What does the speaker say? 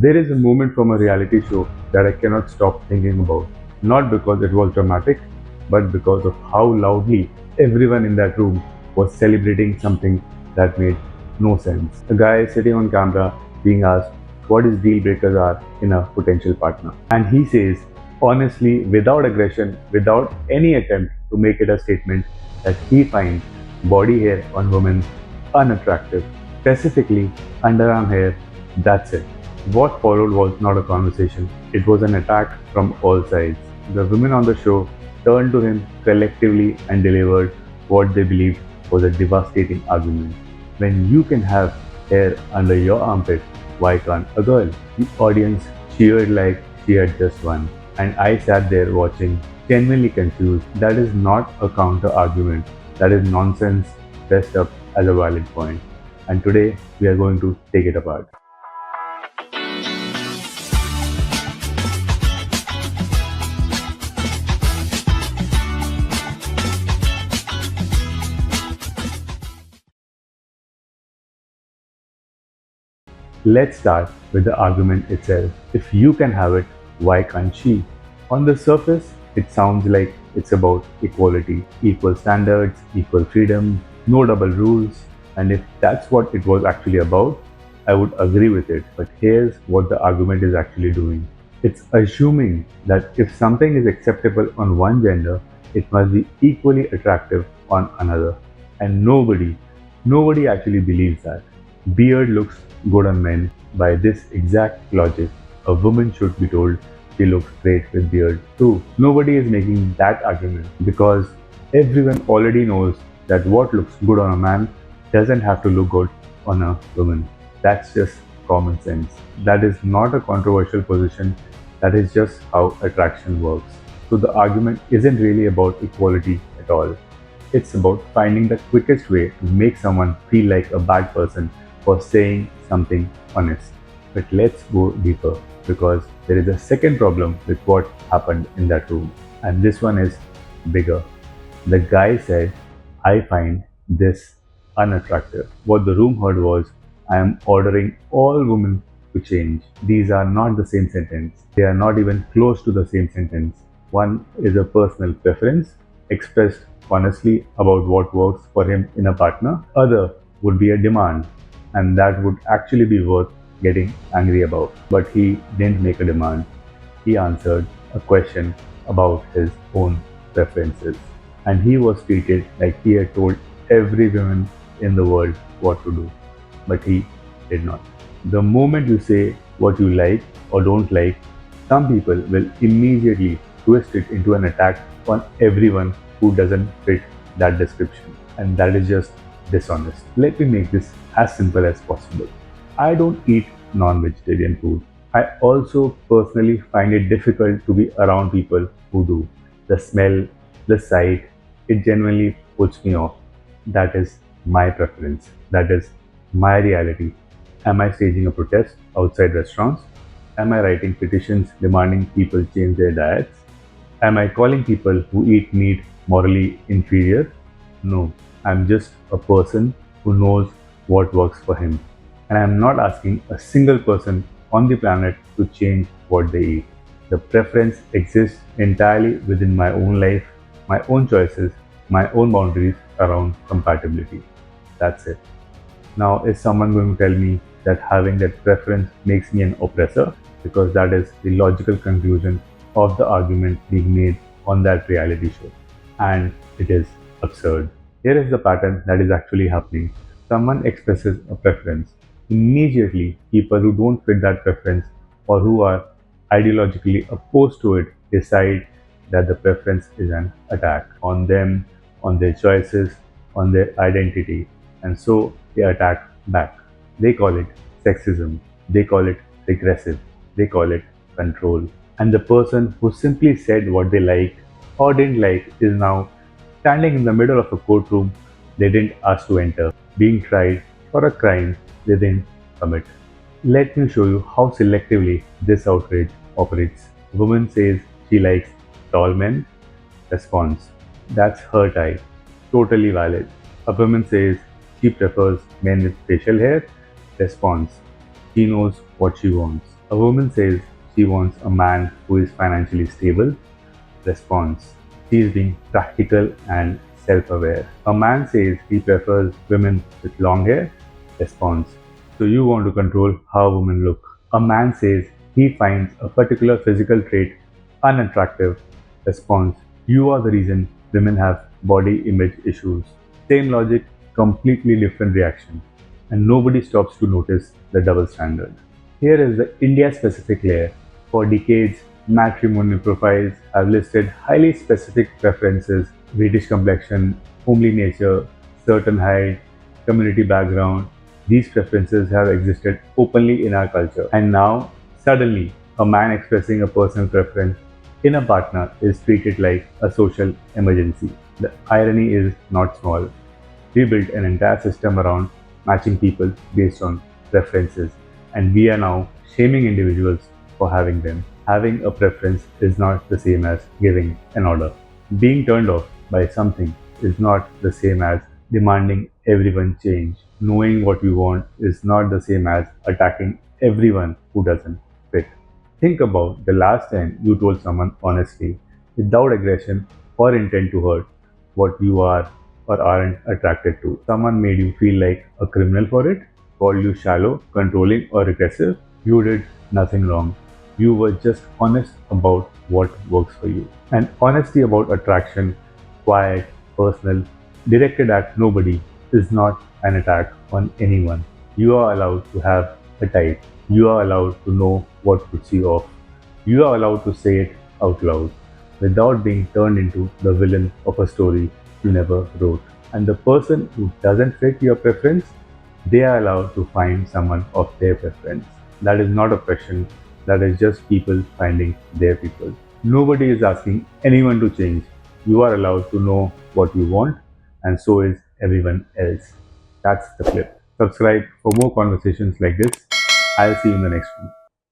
There is a moment from a reality show that I cannot stop thinking about. Not because it was dramatic, but because of how loudly everyone in that room was celebrating something that made no sense. A guy sitting on camera being asked what his deal breakers are in a potential partner. And he says, honestly, without aggression, without any attempt to make it a statement, that he finds body hair on women unattractive, specifically underarm hair. That's it. What followed was not a conversation, it was an attack from all sides. The women on the show turned to him collectively and delivered what they believed was a devastating argument. When you can have hair under your armpit, why can't a girl? The audience cheered like she had just won. And I sat there watching, genuinely confused. That is not a counter argument. That is nonsense dressed up as a valid point. And today we are going to take it apart. Let's start with the argument itself. If you can have it, why can't she? On the surface, it sounds like it's about equality, equal standards, equal freedom, no double rules. And if that's what it was actually about, I would agree with it. But here's what the argument is actually doing. It's assuming that if something is acceptable on one gender, it must be equally attractive on another. And nobody actually believes that. Beard looks good on men. By this exact logic, a woman should be told she looks great with beard too. Nobody is making that argument because everyone already knows that what looks good on a man doesn't have to look good on a woman. That's just common sense. That is not a controversial position. That is just how attraction works. So the argument isn't really about equality at all. It's about finding the quickest way to make someone feel like a bad person for saying something honest. But let's go deeper because there is a second problem with what happened in that room. And this one is bigger. The guy said, I find this unattractive. What the room heard was, I am ordering all women to change. These are not the same sentence. They are not even close to the same sentence. One is a personal preference expressed honestly about what works for him in a partner. Other would be a demand, and that would actually be worth getting angry about. But he didn't make a demand. He answered a question about his own preferences. And he was treated like he had told every woman in the world what to do. But he did not. The moment you say what you like or don't like, some people will immediately twist it into an attack on everyone who doesn't fit that description. And that is just dishonest. Let me make this as simple as possible. I don't eat non-vegetarian food. I also personally find it difficult to be around people who do. The smell, the sight, it genuinely puts me off. That is my preference. That is my reality. Am I staging a protest outside restaurants? Am I writing petitions demanding people change their diets? Am I calling people who eat meat morally inferior? No, I'm just a person who knows what works for him. And I'm not asking a single person on the planet to change what they eat. The preference exists entirely within my own life, my own choices, my own boundaries around compatibility. That's it. Now, is someone going to tell me that having that preference makes me an oppressor? Because that is the logical conclusion of the argument being made on that reality show. And it is absurd. Here is the pattern that is actually happening. Someone expresses a preference. Immediately, people who don't fit that preference or who are ideologically opposed to it decide that the preference is an attack on them, on their choices, on their identity. And so they attack back. They call it sexism. They call it regressive. They call it control. And the person who simply said what they liked or didn't like is now standing in the middle of a courtroom they didn't ask to enter, being tried for a crime they didn't commit. Let me show you how selectively this outrage operates. A woman says she likes tall men. Response: that's her type. Totally valid. A woman says she prefers men with facial hair. Response: she knows what she wants. A woman says she wants a man who is financially stable. Response: she is being practical and self aware. A man says he prefers women with long hair. Response: so you want to control how women look. A man says he finds a particular physical trait unattractive. Response: you are the reason women have body image issues. Same logic, completely different reaction. And nobody stops to notice the double standard. Here is the India specific layer. For decades, matrimonial profiles have listed highly specific preferences: British complexion, homely nature, certain height, community background. These preferences have existed openly in our culture. And now, suddenly, a man expressing a personal preference in a partner is treated like a social emergency. The irony is not small. We built an entire system around matching people based on preferences, and we are now shaming individuals for having them. Having a preference is not the same as giving an order. Being turned off by something is not the same as demanding everyone change. Knowing what you want is not the same as attacking everyone who doesn't fit. Think about the last time you told someone honestly, without aggression or intent to hurt, what you are or aren't attracted to. Someone made you feel like a criminal for it, called you shallow, controlling, or aggressive. You did nothing wrong. You were just honest about what works for you. And honesty about attraction, quiet, personal, directed at nobody, is not an attack on anyone. You are allowed to have a type. You are allowed to know what puts you off. You are allowed to say it out loud without being turned into the villain of a story you never wrote. And the person who doesn't fit your preference, they are allowed to find someone of their preference. That is not oppression, that is just people finding their people. Nobody is asking anyone to change. You are allowed to know what you want, and so is everyone else. That's the clip. Subscribe for more conversations like this. I'll see you in the next one.